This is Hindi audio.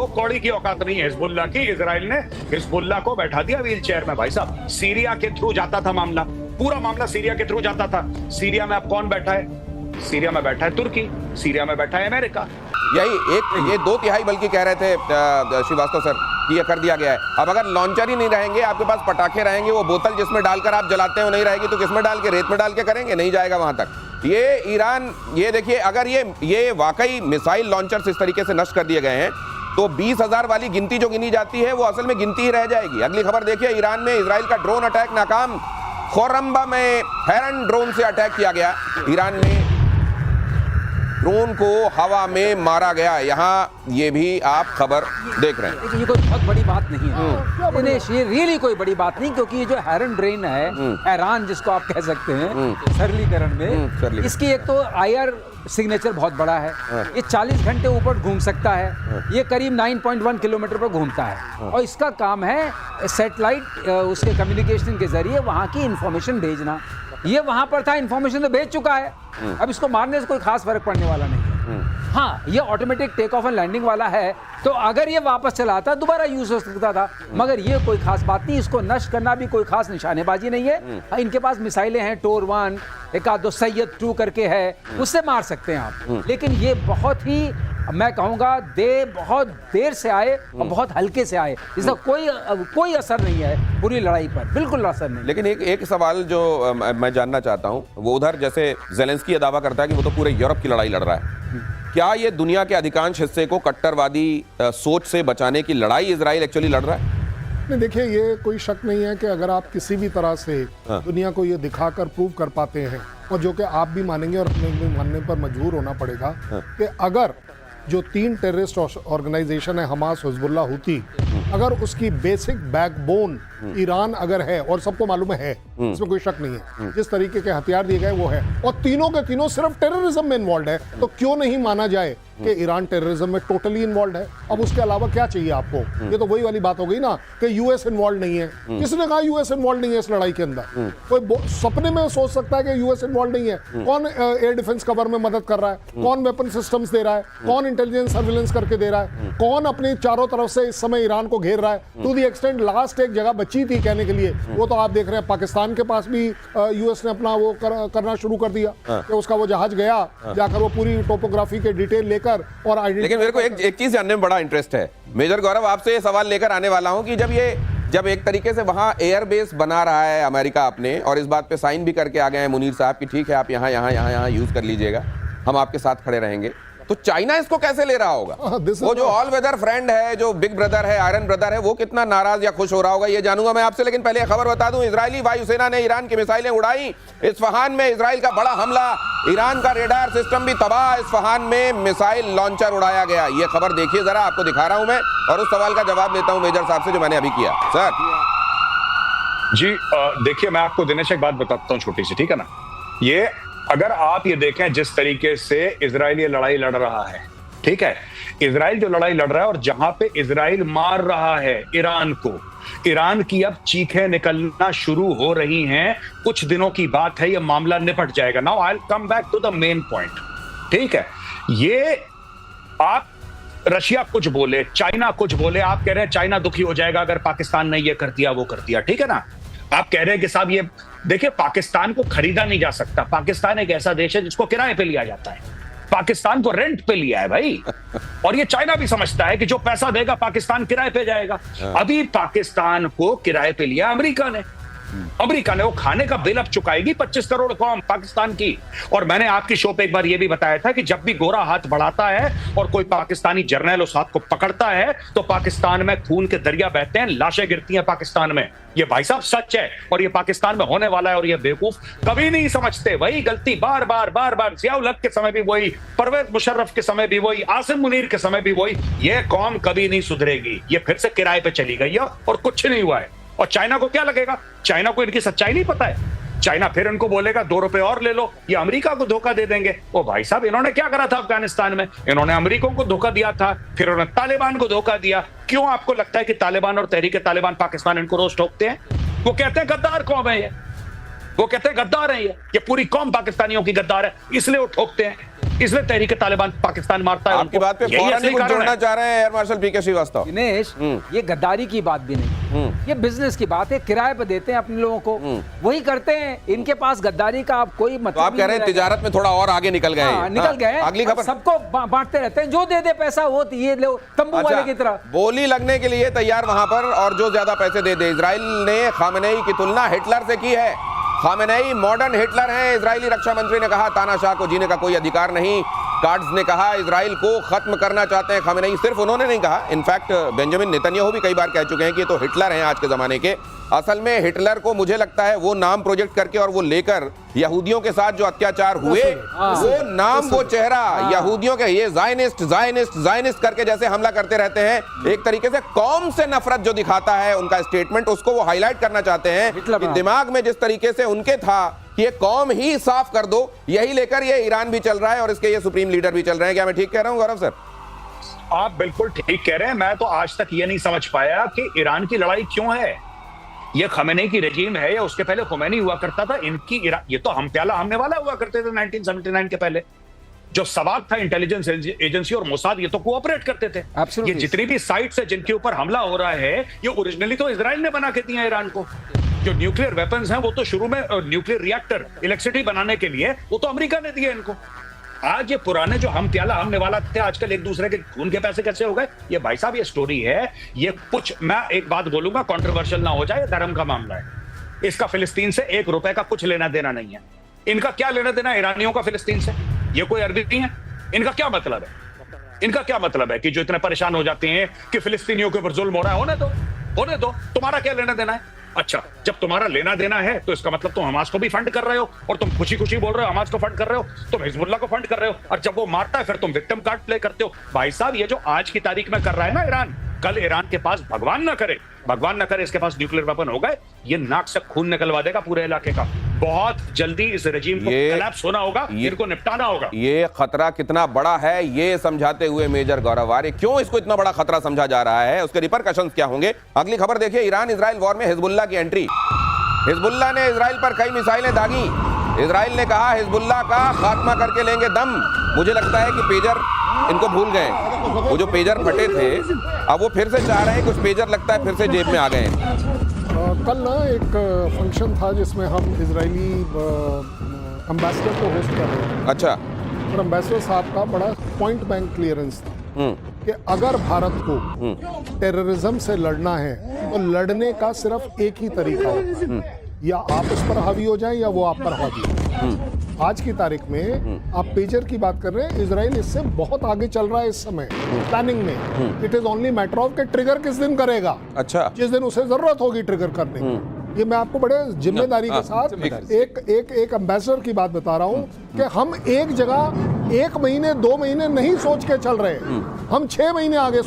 वो कौड़ी की औकात नहीं है हिजबुल्लाह की। इजराइल ने हिजबुल्लाह को बैठा दिया व्हील चेयर में। भाई साहब, सीरिया के थ्रू जाता था मामला, पूरा मामला सीरिया के थ्रू जाता था। सीरिया में अब कौन बैठा है? सीरिया में बैठा है तुर्की, सीरिया में बैठा है अमेरिका। यही ये 2/3 बल्कि कह रहे थे श्रीवास्तव सर कि ये कर दिया गया है। अब अगर लॉन्चर ही नहीं रहेंगे, आपके पास पटाखे रहेंगे, वो बोतल जिसमें डालकर आप जलाते हैं वो नहीं रहेगी, तो किसमें डाल के, रेत में डाल के करेंगे? नहीं जाएगा वहां तक। ये ईरान, ये देखिए, अगर ये वाकई मिसाइल लॉन्चर्स इस तरीके से नष्ट कर दिए गए हैं तो 20,000 वाली गिनती जो गिनी जाती है वो असल में गिनती ही रह जाएगी। अगली खबर देखिए, ईरान में इजराइल का ड्रोन अटैक नाकाम। खोरम्बा में हेरन ड्रोन से अटैक किया गया। ईरान में ड्रोन को हवा में मारा गया। यहाँ ये भी आप खबर देख रहे हैं। ये कोई बहुत बड़ी बात नहीं है दिनेश, ये रियली कोई बड़ी बात नहीं, क्योंकि ये जो हेरन ड्रोन है, हैरान जिसको आप कह सकते हैं सरलीकरण में, इसकी एक तो IR सिग्नेचर बहुत बड़ा है। ये 40 घंटे ऊपर घूम सकता है। ये करीब 9.1 किलोमीटर पर घूमता है और इसका काम है सैटेलाइट उसके कम्युनिकेशन के जरिए वहाँ की इंफॉर्मेशन भेजना। ये वहां पर था, इंफॉर्मेशन तो भेज चुका है, अब इसको मारने से कोई खास फर्क पड़ने वाला नहीं है। हाँ, ये automatic take off and landing वाला है, तो अगर ये वापस चला आता दोबारा यूज हो सकता था, मगर ये कोई खास बात नहीं। इसको नष्ट करना भी कोई खास निशानेबाजी नहीं है। इनके पास मिसाइलें हैं, टोर 1, एक आध दो सैयद 2 करके है, उससे मार सकते हैं आप। लेकिन ये बहुत ही, मैं कहूंगा, बहुत देर से आए और बहुत हल्के से आए। इसका कोई असर नहीं है पूरी लड़ाई पर, बिल्कुल असर नहीं। लेकिन एक सवाल जो मैं जानना चाहता हूं, वो उधर जैसे ज़ेलेंस्की दावा करता है कि वो तो पूरे यूरोप की लड़ाई लड़ रहा है, क्या ये दुनिया के अधिकांश हिस्से को कट्टरवादी सोच से बचाने की लड़ाई इजराइल एक्चुअली लड़ रहा है? नहीं, देखिए, ये कोई शक नहीं है कि अगर आप किसी भी तरह से दुनिया को ये दिखाकर प्रूव कर पाते हैं, और जो कि आप भी मानेंगे और अपने भी मानने पर मजबूर होना पड़ेगा, कि अगर जो 3 टेररिस्ट ऑर्गेनाइजेशन है, हमास, हिजबुल्लाह, हूती, अगर उसकी बेसिक बैकबोन ईरान अगर है, और सबको मालूम है, इसमें कोई शक नहीं है, जिस तरीके के हथियार दिए गए वो है, और तीनों के तीनों सिर्फ टेररिज्म में इन्वॉल्व है, तो क्यों नहीं माना जाए कि ईरान टेररिज्म में टोटली इन्वॉल्व है? अब उसके अलावा क्या चाहिए आपको? ये तो वही वाली बात हो गई ना कि यूएस इन्वॉल्व नहीं है। किसने कहा यूएस इन्वॉल्व नहीं है इस लड़ाई के अंदर? कोई सपने में सोच सकता है कि यूएस इन्वॉल्व नहीं है? कौन एयर डिफेंस कवर में मदद कर रहा है? कौन वेपन सिस्टम्स दे रहा है? कौन इंटेलिजेंस सर्विलेंस करके दे रहा है? कौन अपनी चारों तरफ से इस समय ईरान को घेर रहा है? टू दी एक्सटेंट लास्ट एक जगह बची थी कहने के लिए, वो तो आप देख रहे हैं, पाकिस्तान के पास भी यूएस ने अपना वो करना शुरू कर दिया कि उसका वो जहाज गया, जाकर वो पूरी टोपोग्राफी के डिटेल लेकर और लेकिन मेरे को एक चीज जानने में बड़ा इंटरेस्ट है मेजर गौरव, आपसे ये सवाल लेकर आने वाला हूं कि जब एक तरीके से वहां एयरबेस बना रहा है अमेरिका अपने, और इस बात पे साइन भी करके आ गए हैं मुनीर साहब कि ठीक है आप यहाँ यूज कर लीजिएगा, हम आपके साथ खड़े रहेंगे, तो चाइना इसको कैसे ले रहा होगा? वो जो ऑल वेदर फ्रेंड है, जो बिग ब्रदर है, आयरन ब्रदर है, वो कितना नाराज या खुश हो रहा होगा, ये जानूंगा मैं आपसे। लेकिन पहले खबर बता दूं, इजरायली वायुसेना ने ईरान की मिसाइलें उड़ाई। इस्फहान में इजराइल का बड़ा हमला, ईरान का रेडार सिस्टम भी तबाह। इस्फहान में मिसाइल लॉन्चर उड़ाया गया। ये खबर देखिए जरा, आपको दिखा रहा हूं मैं, और उस सवाल का जवाब लेता हूं मेजर साहब से जो मैंने अभी किया। सर जी, देखिए, मैं आपको दिनेश एक बात बताता हूं छोटी सी, ठीक है ना। ये अगर आप ये देखें जिस तरीके से इजराइल ये लड़ाई लड़ रहा है, ठीक है, इजराइल जो लड़ाई लड़ रहा है और जहां पे इजराइल मार रहा है ईरान को, ईरान की अब चीखें निकलना शुरू हो रही हैं। कुछ दिनों की बात है, ये मामला निपट जाएगा। Now I will come back to the main point, ठीक है। ये आप रशिया कुछ बोले, चाइना कुछ बोले, आप कह रहे हैं चाइना दुखी हो जाएगा अगर पाकिस्तान ने ये कर दिया वो कर दिया, ठीक है ना। आप कह रहे हैं कि साहब ये देखिए, पाकिस्तान को खरीदा नहीं जा सकता। पाकिस्तान एक ऐसा देश है जिसको किराए पे लिया जाता है, पाकिस्तान को रेंट पे लिया है भाई। और ये चाइना भी समझता है कि जो पैसा देगा पाकिस्तान किराए पे जाएगा। अभी पाकिस्तान को किराए पे लिया अमेरिका ने वो खाने का बिल अब चुकाएगी 25 करोड़ कौम पाकिस्तान की। और मैंने आपकी शो पे एक बार ये भी बताया था कि जब भी गोरा हाथ बढ़ाता है और कोई पाकिस्तानी जर्नल उस हाथ को पकड़ता है तो पाकिस्तान में खून के दरिया बहते हैं, लाशें गिरती हैं पाकिस्तान में। ये भाई साहब सच है, और ये पाकिस्तान में होने वाला है। और ये बेवकूफ कभी नहीं समझते, वही गलती बार बार जियाउल हक के समय भी वही, परवेज मुशर्रफ के समय भी वही, आसिम मुनीर के समय भी वही। ये कौम कभी नहीं सुधरेगी। ये फिर से किराए पे चली गई है और कुछ नहीं हुआ है। और चाइना को क्या लगेगा? चाइना को इनकी सच्चाई नहीं पता है। चाइना फिर इनको बोलेगा 2 रुपए और ले लो, ये अमेरिका को धोखा दे देंगे। ओ भाई साहब, इन्होंने क्या करा था अफगानिस्तान में? इन्होंने अमेरिका को धोखा दिया था, फिर उन्होंने तालिबान को धोखा दिया। क्यों आपको लगता है कि तालिबान और तहरीक तालिबान पाकिस्तान इनको रोज ठोकते हैं? वो कहते हैं गद्दार कौम है ये, वो कहते हैं गद्दार है ये पूरी कौम पाकिस्तानियों की गद्दार है, इसलिए वो ठोकते हैं। इसलिए तहरीक तालिबान पाकिस्तान मारता है आपकी उनको। बात पे यही फौरन असली ही कुछ कारण जोड़ना है। चाह रहे हैं एयर मार्शल पीके श्रीवास्तव। दिनेश, ये गद्दारी की बात भी नहीं, ये बिजनेस की बात है। किराए पे देते हैं अपने लोगों को, वही करते हैं। इनके पास गद्दारी का आप कोई मतलब तो आप कह रहे हैं तिजारत में थोड़ा और आगे निकल गए। निकल गए। अगली खबर। सबको बांटते रहते हैं, जो दे दे पैसा वो ये लो, तंबू वाले की तरह। बोली लगने के लिए तैयार वहां पर, और जो ज्यादा पैसे दे दे। इजराइल ने खामेनेई की तुलना हिटलर से की है। खामेनेई मॉडर्न हिटलर हैं, इजरायली रक्षा मंत्री ने कहा। तानाशाह को जीने का कोई अधिकार नहीं। कार्ड्स ने कहा इजराइल को खत्म करना चाहते हैं खामेनेई। सिर्फ उन्होंने नहीं कहा, इनफैक्ट बेंजामिन नेतन्याहू भी कई बार कह चुके हैं कि ये तो हिटलर हैं आज के जमाने के। असल में हिटलर को मुझे लगता है वो नाम प्रोजेक्ट करके और वो लेकर यहूदियों के साथ जो अत्याचार हुए, वो नाम, वो चेहरा, यहूदियों के ये ज़ायनिस्ट ज़ायनिस्ट ज़ायनिस्ट करके जैसे हमला करते रहते हैं। एक तरीके से कौम से नफरत जो दिखाता है उनका स्टेटमेंट, उसको वो हाईलाइट करना चाहते हैं कि दिमाग में जिस तरीके से उनके था कि ये कौम ही साफ कर दो, यही लेकर ये ईरान भी चल रहा है और इसके ये सुप्रीम लीडर भी चल रहे हैं। क्या मैं ठीक कह रहा हूं गौरव सर? आप बिल्कुल ठीक कह रहे हैं। मैं तो आज तक ये नहीं समझ पाया कि ईरान की लड़ाई क्यों है। ये खमेनी की रजीम है या उसके पहले खुमैनी हुआ करता था। इनकी ये तो हम प्याला हमने वाला हुआ करते थे 1979 के पहले। जो सवाब था इंटेलिजेंस एजेंसी और मोसाद, ये तो कोऑपरेट करते थे। ये जितनी भी साइट्स है जिनके ऊपर हमला हो रहा है, ये ओरिजिनली तो इजराइल ने बना के दिया ईरान को। जो न्यूक्लियर वेपन्स हैं वो तो शुरू में न्यूक्लियर रिएक्टर इलेक्ट्रिसिटी बनाने के लिए वो तो अमेरिका ने दिए इनको। आज ये पुराने जो हम प्याला हमने वाला थे, आजकल एक दूसरे के खून के पैसे कैसे हो गए? ये भाई साहब ये स्टोरी है। ये कुछ, मैं एक बात बोलूंगा, कंट्रोवर्शियल ना हो जाए, धर्म का मामला है। इसका फिलिस्तीन से ₹1 का कुछ लेना देना नहीं है। इनका क्या लेना देना ईरानियों का फिलिस्तीन से? ये कोई अरबी नहीं है। इनका क्या मतलब है? इनका क्या मतलब है कि जो इतने परेशान हो जाते हैं कि फिलिस्तीनियों के ऊपर जुल्म हो रहा है? होने दो। तुम्हारा क्या लेना देना है? अच्छा, जब तुम्हारा लेना देना है तो इसका मतलब तुम हमास को भी फंड कर रहे हो, और तुम खुशी खुशी बोल रहे हो हमास को फंड कर रहे हो, तुम हिजबुल्लाह को फंड कर रहे हो, और जब वो मारता है फिर तुम विक्टिम कार्ड प्ले करते हो। भाई साहब, ये जो आज की तारीख में कर रहा है ना ईरान, कल ईरान के पास भगवान ना करे इसके पास न्यूक्लियर वेपन हो गए, ये नाक से खून निकलवा देगा पूरे इलाके का। बहुत जल्दी इस रजीम को कोलैप्स होना होगा, इनको निपटाना होगा। ये खतरा कितना बड़ा है ये समझाते हुए मेजर गौरव आर्य, क्यों इसको इतना बड़ा खतरा समझा जा रहा है, उसके रिपरकशंस क्या होंगे। अगली खबर देखिए, ईरान इजराइल वॉर में हिजबुल्लाह की एंट्री। हिजबुल्लाह ने इजराइल पर कई मिसाइलें दागी। इजराइल ने कहा हिजबुल्लाह का खात्मा करके लेंगे दम। मुझे लगता है कि पेजर इनको भूल गए, वो जो पेजर फटे थे अब वो फिर से चाह रहे हैं, कुछ पेजर लगता है फिर से जेब में आ गए हैं। कल ना एक फंक्शन था जिसमें हम इजरायली एम्बेसडर को होस्ट कर रहे थे। अच्छा। और एम्बेसडर साहब का बड़ा पॉइंट बैंक क्लियरेंस था कि अगर भारत को टेररिज्म से लड़ना है तो लड़ने का सिर्फ एक ही तरीका होता है, या आप उस पर हावी हो जाएं या वो आप पर हावी हो। आज की तारीख में आप पेजर की बात कर रहे हैं, इजराइल इससे बहुत आगे चल रहा है इस समय प्लानिंग में। It is only matter of के ट्रिगर किस दिन करेगा। अच्छा। जिस दिन उसे जरूरत होगी ट्रिगर करने की। ये मैं आपको बड़े जिम्मेदारी के साथ एक एम्बेसडर की बात बता रहा हूँ कि हम एक जगह 1 महीने 2 महीने नहीं सोच के चल रहे, हम 6 महीने आगे